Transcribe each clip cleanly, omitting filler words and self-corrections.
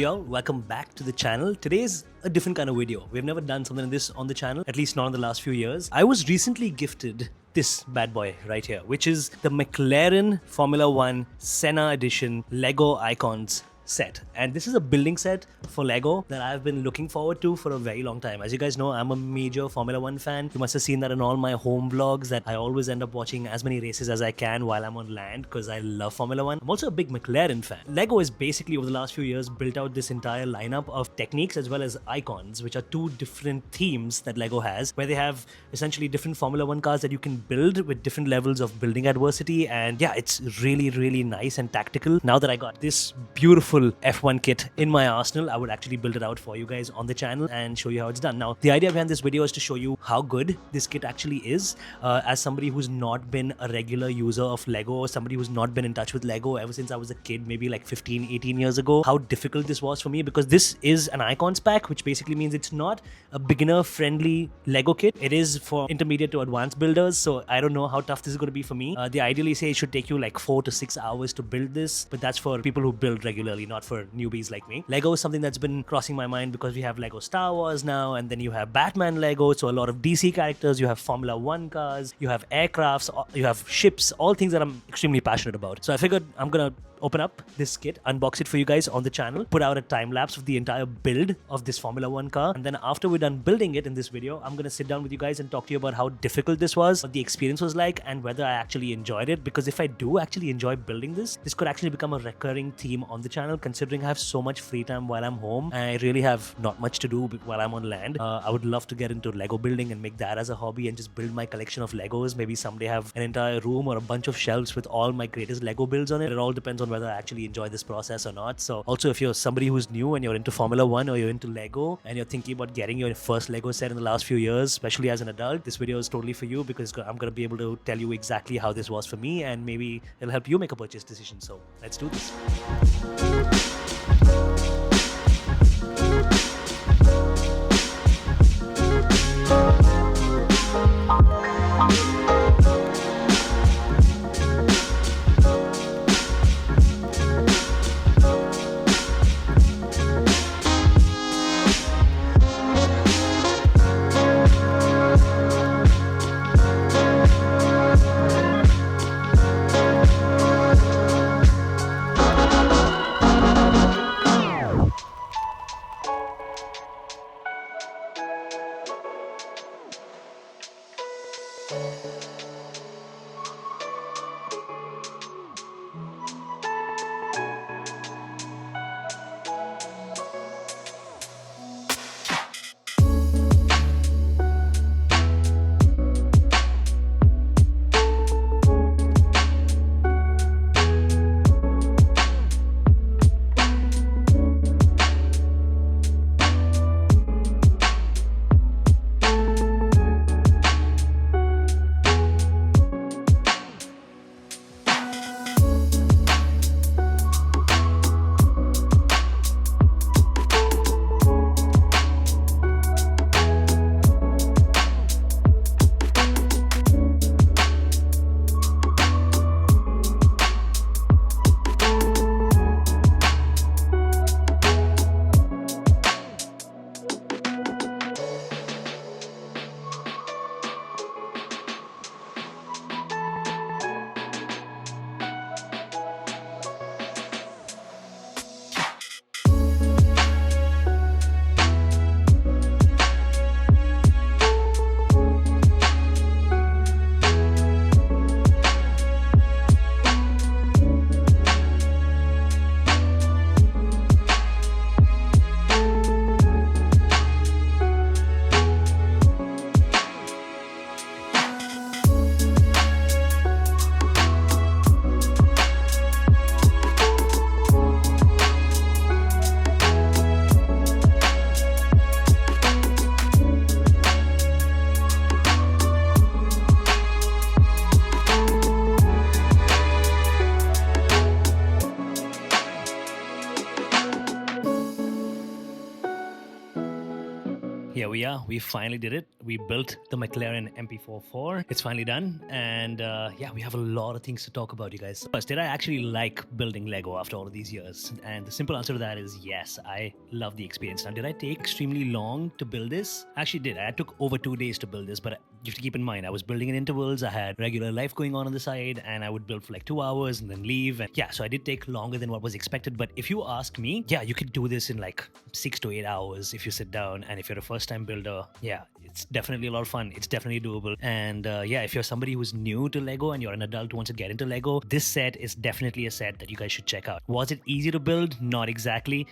Howdy y'all, welcome back to the channel. Today's a different kind of video. We've never done something like this on the channel, at least not in the last few years. I was recently gifted this bad boy right here, which is the McLaren Formula 1 Senna Edition Lego Icons set. And this is a building set for Lego that I've been looking forward to for a very long time. As you guys know, I'm a major Formula 1 fan. You must have seen that in all my home vlogs that I always end up watching as many races as I can while I'm on land because I love Formula 1. I'm also a big McLaren fan. Lego has basically over the last few years built out this entire lineup of techniques as well as icons, which are two different themes that Lego has, where they have essentially different Formula 1 cars that you can build with different levels of building adversity. And yeah, it's really nice and tactical. Now that I got this beautiful F1 kit in my arsenal, I would actually build it out for you guys on the channel and show you how it's done. Now, the idea behind this video is to show you how good this kit actually is. As somebody who's not been a regular user of Lego, or somebody who's not been in touch with Lego ever since I was a kid, maybe like 15, 18 years ago, how difficult this was for me, because this is an icons pack, which basically means it's not a beginner-friendly Lego kit. It is for intermediate to advanced builders, so I don't know how tough this is going to be for me. They ideally say it should take you like 4 to 6 hours to build this, but that's for people who build regularly, not for newbies like me. Lego is something that's been crossing my mind because we have Lego Star Wars now, and then you have Batman Lego, so a lot of DC characters, you have Formula 1 cars, you have aircrafts, you have ships, all things that I'm extremely passionate about. So I figured I'm gonna open up this kit, unbox it for you guys on the channel, put out a time lapse of the entire build of this Formula 1 car, and then after we're done building it in this video, I'm gonna sit down with you guys and talk to you about how difficult this was, what the experience was like, and whether I actually enjoyed it. Because if I do actually enjoy building this could actually become a recurring theme on the channel, considering I have so much free time while I'm home and I really have not much to do while I'm on land. I would love to get into Lego building and make that as a hobby and just build my collection of Legos. Maybe someday have an entire room or a bunch of shelves with all my greatest Lego builds on it. It all depends on whether I actually enjoy this process or not. So also, if you're somebody who's new and you're into Formula 1 or you're into Lego and you're thinking about getting your first Lego set in the last few years, especially as an adult, this video is totally for you, because I'm going to be able to tell you exactly how this was for me, and maybe it'll help you make a purchase decision. So let's do this. Here we are. We finally did it. We built the McLaren MP4. It's finally done. And yeah, we have a lot of things to talk about, you guys. First, did I actually like building Lego after all of these years? And the simple answer to that is yes, I love the experience. Now, did I take extremely long to build this? I actually did. I took over 2 days to build this, but you have to keep in mind, I was building in intervals. I had regular life going on the side, and I would build for like 2 hours and then leave. And yeah, so I did take longer than what was expected. But if you ask me, yeah, you could do this in like 6 to 8 hours if you sit down. And if you're a first-time builder, yeah, it's definitely a lot of fun. It's definitely doable. And yeah, if you're somebody who's new to Lego and you're an adult who wants to get into Lego, this set is definitely a set that you guys should check out. Was it easy to build? Not exactly.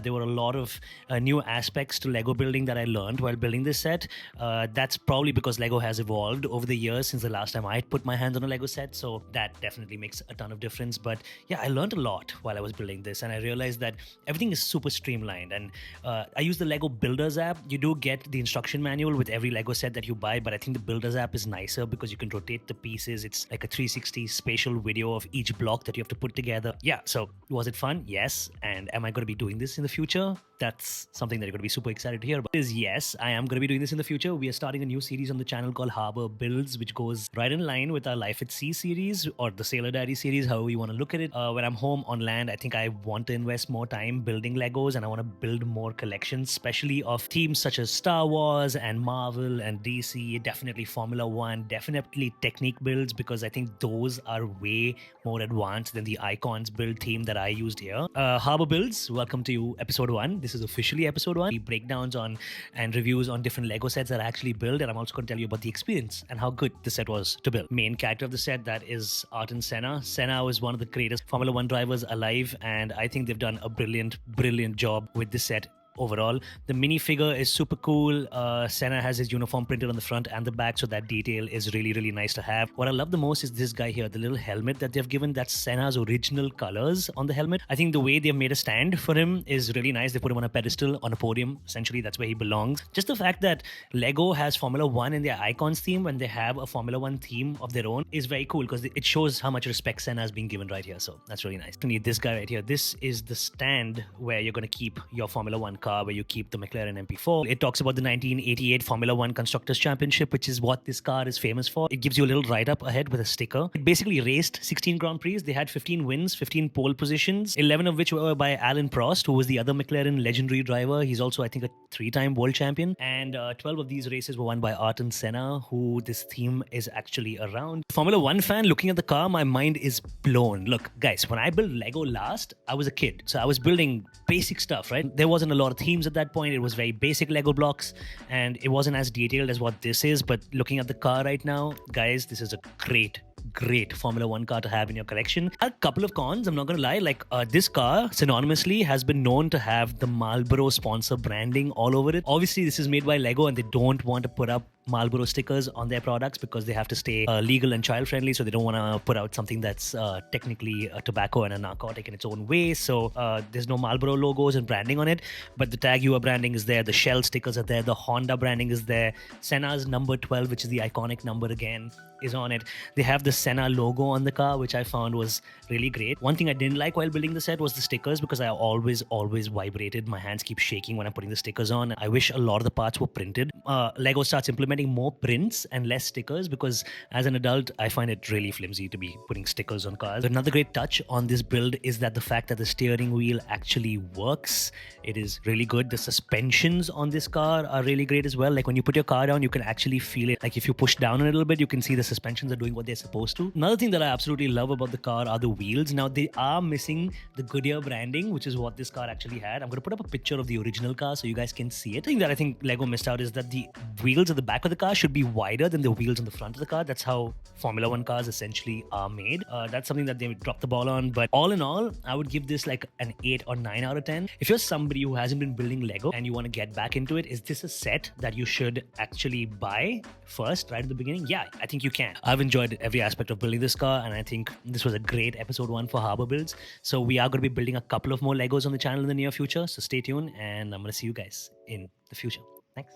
There were a lot of new aspects to Lego building that I learned while building this set. That's probably because Lego has evolved over the years since the last time I put my hands on a Lego set. So that definitely makes a ton of difference. But yeah, I learned a lot while I was building this, and I realized that everything is super streamlined. And I use the Lego Builders app. You do get the instruction manual with every Lego set that you buy, but I think the Builders app is nicer because you can rotate the pieces. It's like a 360 spatial video of each block that you have to put together. Yeah, so was it fun? Yes. And am I going to be doing this in the future? That's something that you're going to be super excited to hear about. Is yes, I am going to be doing this in the future. We are starting a new series on the channel called Harbour Builds, which goes right in line with our Life at Sea series or the Sailor Diary series, however you want to look at it. When I'm home on land, I think I want to invest more time building Legos, and I want to build more collections, especially of themes such as Star Wars and Marvel and DC, definitely Formula One, definitely Technique builds, because I think those are way more advanced than the Icons build theme that I used here. Harbour Builds, welcome to you, episode 1. This is officially episode 1. Breakdowns on and reviews on different Lego sets that I actually build, and I'm also going to tell you about the experience and how good the set was to build. Main character of the set, that is Ayrton Senna. Senna was one of the greatest Formula One drivers alive, and I think they've done a brilliant job with this set. Overall, the minifigure is super cool. Senna has his uniform printed on the front and the back, so that detail is really nice to have. What I love the most is this guy here, the little helmet that they've given. That's Senna's original colors on the helmet. I think the way they've made a stand for him is really nice. They put him on a pedestal, on a podium. Essentially, that's where he belongs. Just the fact that Lego has Formula One in their Icons theme when they have a Formula One theme of their own is very cool, because it shows how much respect Senna is being given right here. So that's really nice. You need this guy right here. This is the stand where you're going to keep your Formula One car, where you keep the McLaren MP4. It talks about the 1988 Formula One Constructors Championship, which is what this car is famous for. It gives you a little write-up ahead with a sticker. It basically raced 16 Grand Prix. They had 15 wins, 15 pole positions, 11 of which were by Alain Prost, who was the other McLaren legendary driver. He's also, I think, a 3-time world champion. And 12 of these races were won by Ayrton Senna, who this theme is actually around. Formula One fan, looking at the car, my mind is blown. Look, guys, when I built Lego last, I was a kid. So I was building basic stuff, right? There wasn't a lot of themes at that point. It was very basic Lego blocks, and it wasn't as detailed as what this is. But looking at the car right now, guys, this is a great Formula One car to have in your collection. A couple of cons, I'm not gonna lie, like this car synonymously has been known to have the Marlboro sponsor branding all over it. Obviously this is made by Lego, and they don't want to put up Marlboro stickers on their products because they have to stay legal and child friendly, so they don't want to put out something that's technically a tobacco and a narcotic in its own way. So there's no Marlboro logos and branding on it, but the Tag Heuer branding is there, the Shell stickers are there, the Honda branding is there, Senna's number 12, which is the iconic number again, is on it. They have the Senna logo on the car, which I found was really great. One thing I didn't like while building the set was the stickers, because I always vibrated. My hands keep shaking when I'm putting the stickers on. I wish a lot of the parts were printed. Lego starts implementing more prints and less stickers, because as an adult I find it really flimsy to be putting stickers on cars. Another great touch on this build is that the fact that the steering wheel actually works. It is really good. The suspensions on this car are really great as well. Like when you put your car down, you can actually feel it. Like if you push down a little bit, you can see the suspensions are doing what they're supposed to. Another thing that I absolutely love about the car are the wheels. Now they are missing the Goodyear branding, which is what this car actually had. I'm going to put up a picture of the original car so you guys can see it. The thing that I think Lego missed out is that the wheels at the back of the car should be wider than the wheels on the front of the car. That's how Formula One cars essentially are made. That's something that they dropped the ball on. But all in all, I would give this like an 8 or 9 out of 10. If you're somebody who hasn't been building Lego and you want to get back into it, is this a set that you should actually buy first, right at the beginning? Yeah, I think you can. I've enjoyed every aspect of building this car, and I think this was a great episode 1 for Harbour Builds. So we are going to be building a couple of more Legos on the channel in the near future. So stay tuned, and I'm going to see you guys in the future. Thanks.